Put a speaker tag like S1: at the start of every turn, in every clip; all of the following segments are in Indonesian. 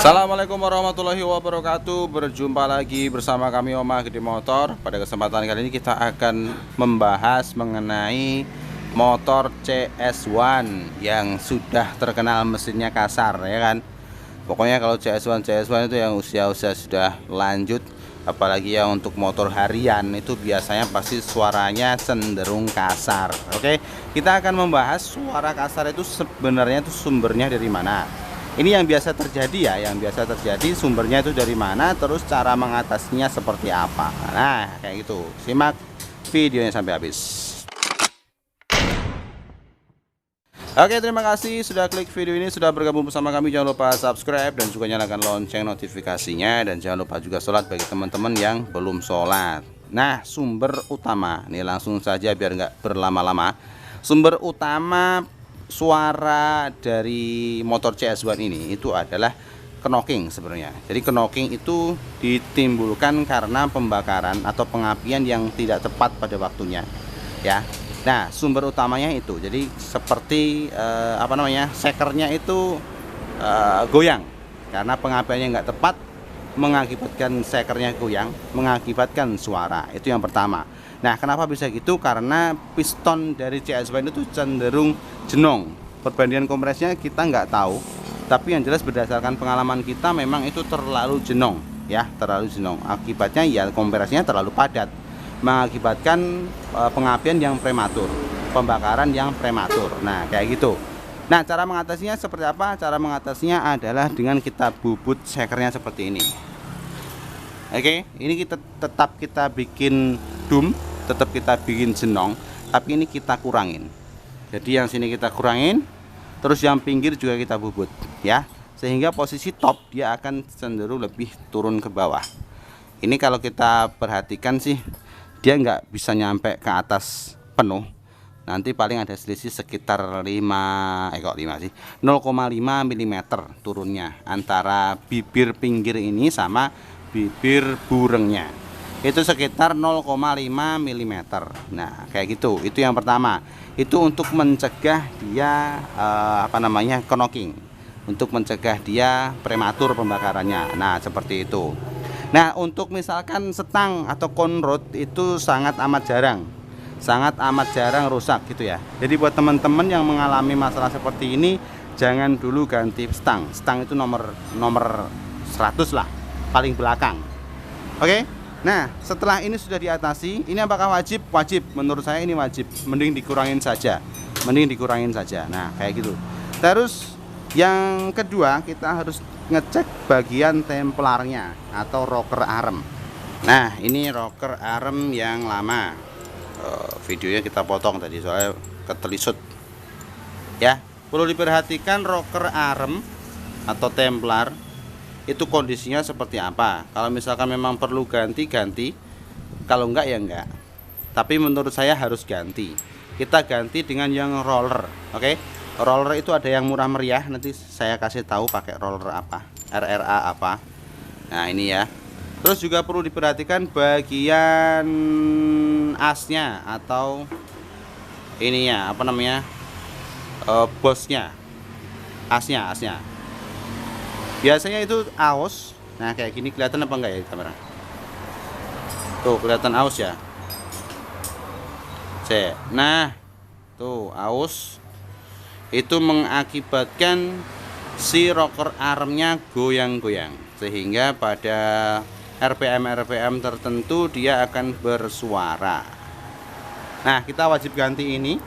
S1: Assalamualaikum warahmatullahi wabarakatuh. Berjumpa lagi bersama kami Oma Gede Motor. Pada kesempatan kali ini kita akan membahas mengenai motor CS1 yang sudah terkenal mesinnya kasar, ya kan. Pokoknya kalau CS1 itu yang usia-usia sudah lanjut, apalagi yang untuk motor harian itu biasanya pasti suaranya cenderung kasar. Oke, kita akan membahas suara kasar itu sebenarnya itu sumbernya dari mana. Ini yang biasa terjadi ya, yang biasa terjadi sumbernya itu dari mana, terus cara mengatasinya seperti apa. Nah, kayak gitu. Simak videonya sampai habis. Oke, terima kasih sudah klik video ini, sudah bergabung bersama kami. Jangan lupa subscribe dan juga nyalakan lonceng notifikasinya, dan jangan lupa juga sholat bagi teman-teman yang belum sholat. Nah, sumber utama, nih langsung saja biar nggak berlama-lama. Sumber utama suara dari motor CS1 ini itu adalah knocking sebenarnya. Jadi knocking itu ditimbulkan karena pembakaran atau pengapian yang tidak tepat pada waktunya, ya. Nah, sumber utamanya itu. Jadi seperti sekernya itu goyang karena pengapiannya nggak tepat, mengakibatkan sekernya goyang, mengakibatkan suara. Itu yang pertama. Nah, kenapa bisa gitu? Karena piston dari CS1 itu cenderung jenong. Perbandingan kompresnya kita nggak tahu, tapi yang jelas berdasarkan pengalaman kita memang itu terlalu jenong, ya, terlalu jenong. Akibatnya ya kompresnya terlalu padat, mengakibatkan pengapian yang prematur, pembakaran yang prematur. Nah, kayak gitu. Nah, cara mengatasinya seperti apa? Cara mengatasinya adalah dengan kita bubut sekernya seperti ini. Oke, ini tetap kita bikin dum, tetap kita bikin jenong, tapi ini kita kurangin. Jadi yang sini kita kurangin, terus yang pinggir juga kita bubut, ya, sehingga posisi top dia akan cenderung lebih turun ke bawah. Ini kalau kita perhatikan sih, dia nggak bisa nyampe ke atas penuh. Nanti paling ada selisih sekitar 0,5 mm turunnya antara bibir pinggir ini sama bibir burengnya. Itu sekitar 0,5 mm. Nah, kayak gitu. Itu yang pertama. Itu untuk mencegah dia knocking, untuk mencegah dia prematur pembakarannya. Nah, seperti itu. Nah, untuk misalkan setang atau conrod itu sangat amat jarang rusak gitu ya. Jadi buat teman-teman yang mengalami masalah seperti ini, jangan dulu ganti stang. Stang itu nomor 100 lah, paling belakang. Oke. Nah, setelah ini sudah diatasi, ini apakah wajib? Wajib. Menurut saya ini wajib. Mending dikurangin saja. Nah, kayak gitu. Terus yang kedua, kita harus ngecek bagian templarnya atau rocker arm. Nah, ini rocker arm yang lama. Videonya kita potong tadi soalnya ketelisut. Ya, perlu diperhatikan rocker arm atau templar itu kondisinya seperti apa. Kalau misalkan memang perlu ganti, kalau enggak ya enggak. Tapi menurut saya harus ganti. Kita ganti dengan yang roller. Oke. Roller itu ada yang murah meriah, nanti saya kasih tahu pakai roller apa, RRA apa. Nah, ini ya. Terus juga perlu diperhatikan bagian asnya atau ininya bosnya, asnya. Biasanya itu aus. Nah, kayak gini kelihatan apa enggak ya di kamera? Tuh, kelihatan aus ya. Nah, tuh aus. Itu mengakibatkan si rocker armnya goyang-goyang, sehingga pada RPM tertentu dia akan bersuara. Nah, kita wajib ganti ini.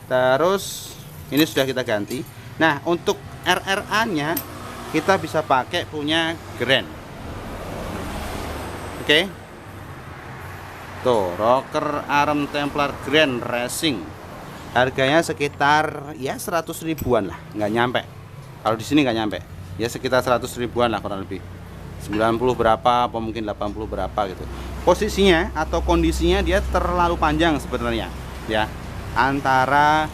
S1: Terus ini sudah kita ganti. Nah, untuk RRA nya kita bisa pakai punya Grand. Oke. Tuh, rocker arm Templar Grand Racing. Harganya sekitar ya 100 ribuan lah, nggak nyampe. Kalau di sini nggak nyampe. Ya sekitar 100 ribuan lah kurang lebih. 90 berapa apa mungkin 80 berapa gitu. Posisinya atau kondisinya dia terlalu panjang sebenarnya, ya. Antara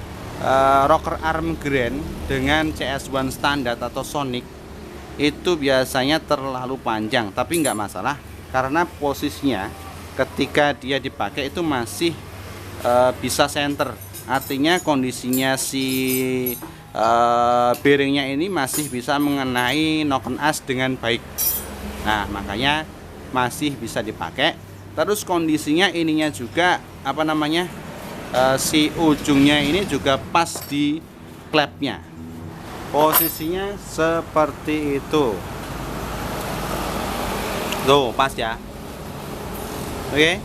S1: rocker arm Grand dengan CS1 standar atau Sonic itu biasanya terlalu panjang, tapi nggak masalah karena posisinya ketika dia dipakai itu masih bisa center. Artinya kondisinya si bearingnya ini masih bisa mengenai noken as dengan baik. Nah, makanya masih bisa dipakai. Terus kondisinya ininya juga apa namanya, si ujungnya ini juga pas di klepnya. Posisinya seperti itu. Tuh, pas ya. Oke.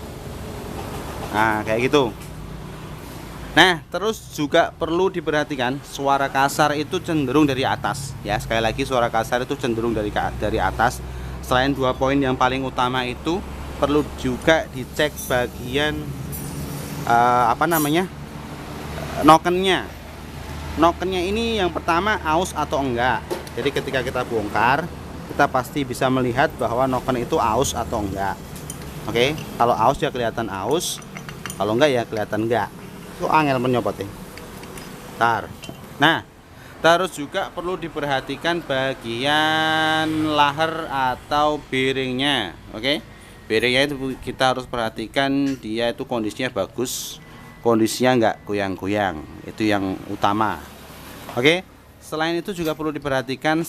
S1: Nah, kayak gitu. Nah, terus juga perlu diperhatikan suara kasar itu cenderung dari atas ya. Sekali lagi, suara kasar itu cenderung dari atas. Selain 2 poin yang paling utama itu, perlu juga dicek bagian apa namanya, nokennya. Nokennya ini yang pertama aus atau enggak. Jadi ketika kita bongkar, kita pasti bisa melihat bahwa noken itu aus atau enggak. Oke, kalau aus ya kelihatan aus, kalau enggak ya kelihatan enggak. Itu angel menyopotnya. Ntar. Nah, terus juga perlu diperhatikan bagian laher atau bearingnya. Oke, bearingnya itu kita harus perhatikan dia itu kondisinya bagus, kondisinya enggak goyang-goyang. Itu yang utama. Oke, selain itu juga perlu diperhatikan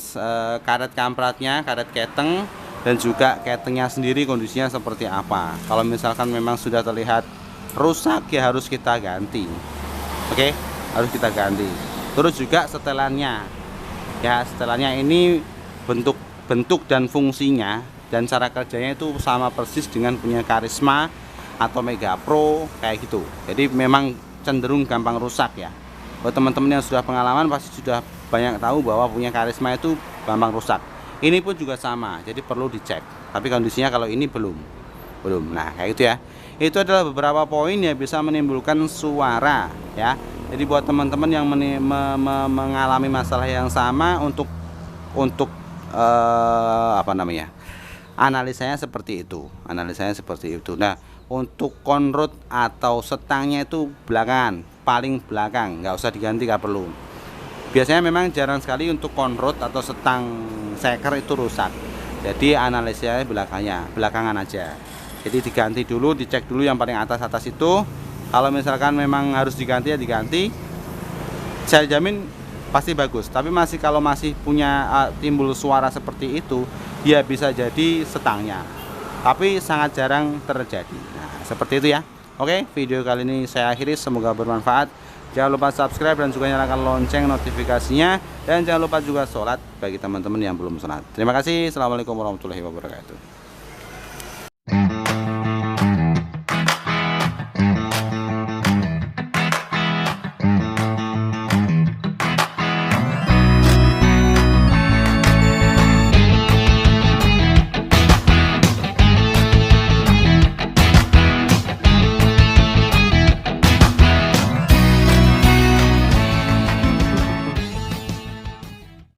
S1: karet kampratnya, karet keteng, dan juga ketengnya sendiri kondisinya seperti apa. Kalau misalkan memang sudah terlihat rusak ya harus kita ganti. Oke, harus kita ganti. Terus juga setelannya ya, setelannya ini bentuk dan fungsinya dan cara kerjanya itu sama persis dengan punya Karisma atau Mega Pro kayak gitu. Jadi memang cenderung gampang rusak ya. Buat teman-teman yang sudah pengalaman pasti sudah banyak tahu bahwa punya Karisma itu gampang rusak. Ini pun juga sama, jadi perlu dicek. Tapi kondisinya kalau ini belum. Nah, kayak gitu ya. Itu adalah beberapa poin yang bisa menimbulkan suara ya. Jadi buat teman-teman yang mengalami masalah yang sama, untuk apa namanya, analisanya seperti itu. Nah, untuk konrod atau setangnya itu belakangan, paling belakang, nggak usah diganti, nggak perlu. Biasanya memang jarang sekali untuk konrod atau setang seker itu rusak. Jadi analisanya belakangan aja. Jadi diganti dulu, dicek dulu yang paling atas itu. Kalau misalkan memang harus diganti ya diganti. Saya jamin pasti bagus. Tapi kalau masih punya timbul suara seperti itu, dia bisa jadi setangnya. Tapi sangat jarang terjadi. Nah, seperti itu ya. Oke, video kali ini saya akhiri, semoga bermanfaat. Jangan lupa subscribe dan juga nyalakan lonceng notifikasinya. Dan jangan lupa juga sholat bagi teman-teman yang belum sholat. Terima kasih. Assalamualaikum warahmatullahi wabarakatuh.